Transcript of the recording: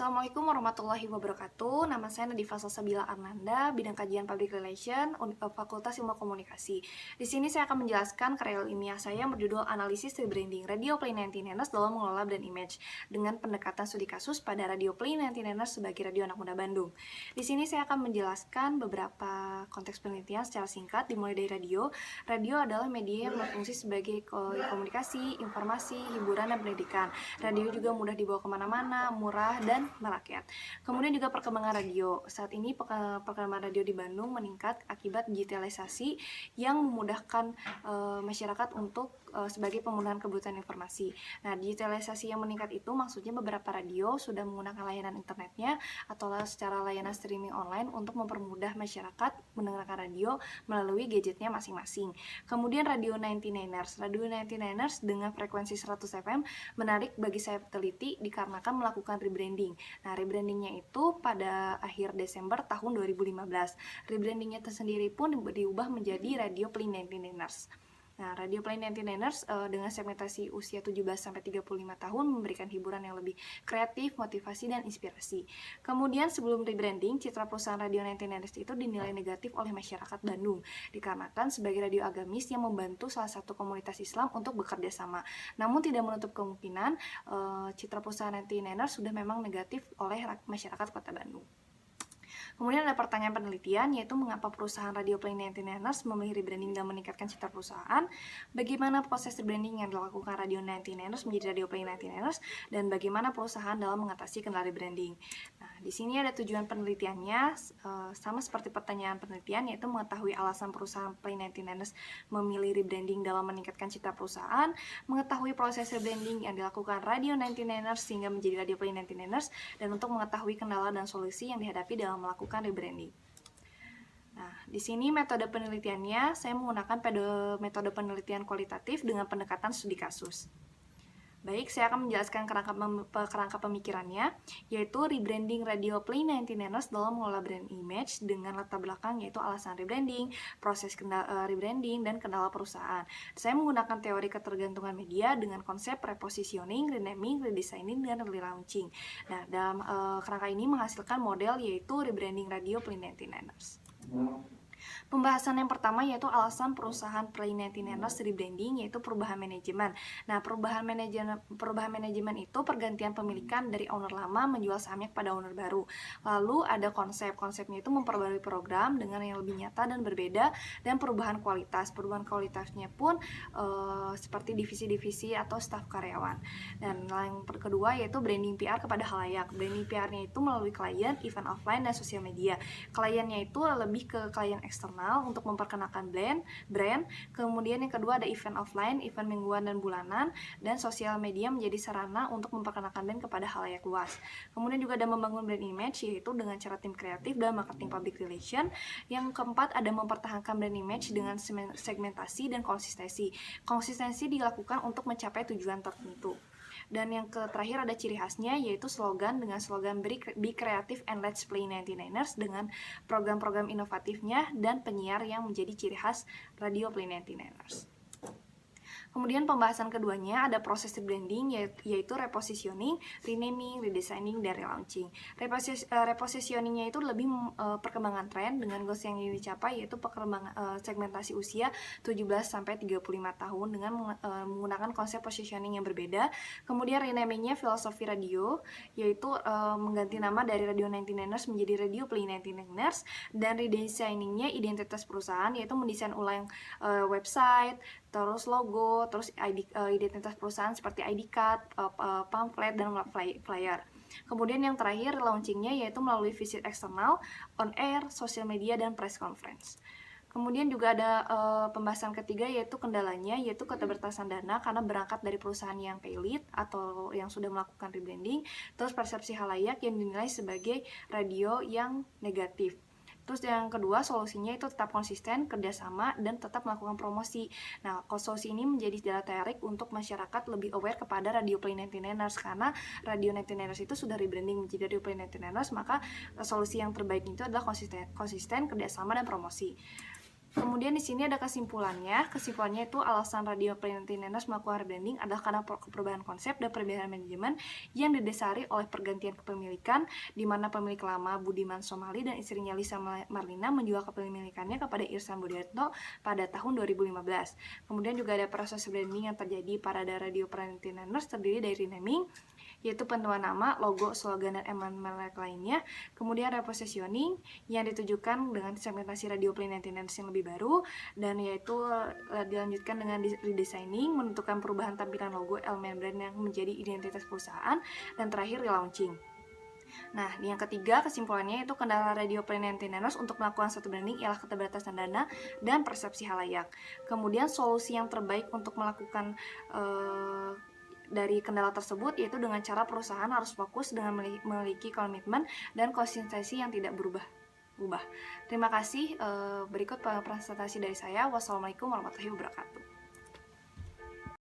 Assalamualaikum warahmatullahi wabarakatuh. Nama saya Nadifa Salsabila Arnanda, bidang kajian Public Relation, Fakultas Ilmu Komunikasi. Di sini saya akan menjelaskan karya ilmiah saya yang berjudul Analisis Rebranding Radio Play 19ers dalam mengelola brand image dengan pendekatan studi kasus pada Radio Play 19ers sebagai radio anak muda Bandung. Di sini saya akan menjelaskan beberapa konteks penelitian secara singkat, dimulai dari radio. Radio adalah media yang berfungsi sebagai komunikasi, informasi, hiburan, dan pendidikan. Radio juga mudah dibawa kemana-mana, murah, dan merakyat. Kemudian juga perkembangan radio. Saat ini perkembangan radio di Bandung meningkat akibat digitalisasi yang memudahkan masyarakat untuk sebagai pemenuhan kebutuhan informasi. Nah, digitalisasi yang meningkat itu maksudnya beberapa radio sudah menggunakan layanan internetnya atau secara layanan streaming online untuk mempermudah masyarakat mendengarkan radio melalui gadgetnya masing-masing. Kemudian radio 99ers. Radio 99ers dengan frekuensi 100 FM menarik bagi saya teliti dikarenakan melakukan rebranding. Nah, rebrandingnya itu pada akhir Desember tahun 2015. Rebrandingnya tersendiri pun diubah menjadi Radio Play 99ers. Nah, Radio Play 99ers dengan segmentasi usia 17-35 tahun memberikan hiburan yang lebih kreatif, motivasi, dan inspirasi. Kemudian sebelum rebranding, citra perusahaan Radio 99ers itu dinilai negatif oleh masyarakat Bandung, dikarenakan sebagai radio agamis yang membantu salah satu komunitas Islam untuk bekerja sama. Namun tidak menutup kemungkinan citra perusahaan 99ers sudah memang negatif oleh masyarakat Kota Bandung. Kemudian ada pertanyaan penelitian, yaitu mengapa perusahaan Radio Play 99ers memilih rebranding dan meningkatkan citra perusahaan, bagaimana proses rebranding yang dilakukan Radio 99ers menjadi Radio Play 99ers, dan bagaimana perusahaan dalam mengatasi kendala rebranding. Nah, di sini ada tujuan penelitiannya, sama seperti pertanyaan penelitian, yaitu mengetahui alasan perusahaan Play 99ers memilih rebranding dalam meningkatkan citra perusahaan, mengetahui proses rebranding yang dilakukan Radio 99ers sehingga menjadi Radio Play 99ers, dan untuk mengetahui kendala dan solusi yang dihadapi dalam melakukan rebranding. Nah, di sini metode penelitiannya saya menggunakan metode penelitian kualitatif dengan pendekatan studi kasus. Baik, saya akan menjelaskan kerangka pemikirannya, yaitu rebranding Radio Play 99ers dalam mengelola brand image dengan latar belakang yaitu alasan rebranding, proses rebranding, dan kendala perusahaan. Saya menggunakan teori ketergantungan media dengan konsep repositioning, renaming, redesigning, dan relaunching. Nah, dalam kerangka ini menghasilkan model yaitu rebranding Radio Play 99ers. Pembahasan yang pertama yaitu alasan perusahaan Play 99ers rebranding, yaitu perubahan manajemen. Nah, perubahan manajemen itu pergantian pemilikan dari owner lama menjual sahamnya kepada owner baru. Lalu ada konsepnya itu memperbarui program dengan yang lebih nyata dan berbeda, dan perubahan kualitas. Perubahan kualitasnya pun seperti divisi-divisi atau staf karyawan. Dan yang kedua yaitu branding PR kepada khalayak. Branding PR-nya itu melalui klien, event offline, dan sosial media. Kliennya itu lebih ke klien eksternal untuk memperkenalkan brand. Kemudian yang kedua ada event offline, event mingguan dan bulanan, dan sosial media menjadi sarana untuk memperkenalkan brand kepada khalayak luas. Kemudian juga ada membangun brand image, yaitu dengan cara tim kreatif dan marketing public relation. Yang keempat ada mempertahankan brand image dengan segmentasi dan konsistensi. Konsistensi dilakukan untuk mencapai tujuan tertentu. Dan yang terakhir ada ciri khasnya, yaitu slogan dengan slogan Be Creative and Let's Play 99ers dengan program-program inovatifnya dan penyiar yang menjadi ciri khas Radio Play 99ers. Kemudian pembahasan keduanya ada proses rebranding, yaitu repositioning, renaming, redesigning, dan relaunching. Repositioningnya itu lebih perkembangan tren dengan goals yang ingin dicapai, yaitu perkembangan segmentasi usia 17-35 tahun dengan menggunakan konsep positioning yang berbeda. Kemudian renamingnya filosofi radio, yaitu mengganti nama dari Radio 99ers menjadi Radio Play 99ers, dan redesigningnya identitas perusahaan, yaitu mendesain ulang website, terus logo, terus identitas perusahaan seperti ID card, pamflet, dan flyer. Kemudian yang terakhir launchingnya yaitu melalui visit eksternal, on air, sosial media, dan press conference. Kemudian juga ada pembahasan ketiga yaitu kendalanya, yaitu keterbatasan dana karena berangkat dari perusahaan yang pailit atau yang sudah melakukan rebranding, terus persepsi khalayak yang dinilai sebagai radio yang negatif. Terus yang kedua, solusinya itu tetap konsisten, kerjasama, dan tetap melakukan promosi. Nah, solusi ini menjadi daya tarik untuk masyarakat lebih aware kepada Radio Play 99ers, karena Radio 99ers itu sudah rebranding menjadi Radio Play 99ers, maka solusi yang terbaik itu adalah konsisten, kerjasama, dan promosi. Kemudian di sini ada kesimpulannya. Kesimpulannya itu alasan Radio Planet melakukan rebranding adalah karena perubahan konsep dan perbedaan manajemen yang didasari oleh pergantian kepemilikan, di mana pemilik lama Budiman Somali dan istrinya Lisa Marlina menjual kepemilikannya kepada Irsan Budiarto pada tahun 2015. Kemudian juga ada proses branding yang terjadi pada Radio Planet terdiri dari renaming, yaitu penentuan nama, logo, slogan, dan elemen merek lainnya. Kemudian repositioning yang ditujukan dengan segmentasi Radio Planet yang lebih baru, dan yaitu dilanjutkan dengan redesigning, menentukan perubahan tampilan logo, elemen brand yang menjadi identitas perusahaan, dan terakhir relaunching. Nah, yang ketiga kesimpulannya itu kendala Radio Planet untuk melakukan satu branding ialah keterbatasan dana dan persepsi halayak. Kemudian solusi yang terbaik untuk melakukan dari kendala tersebut yaitu dengan cara perusahaan harus fokus dengan memiliki komitmen dan konsistensi yang tidak berubah. Terima kasih. Berikut presentasi dari saya. Wassalamualaikum warahmatullahi wabarakatuh.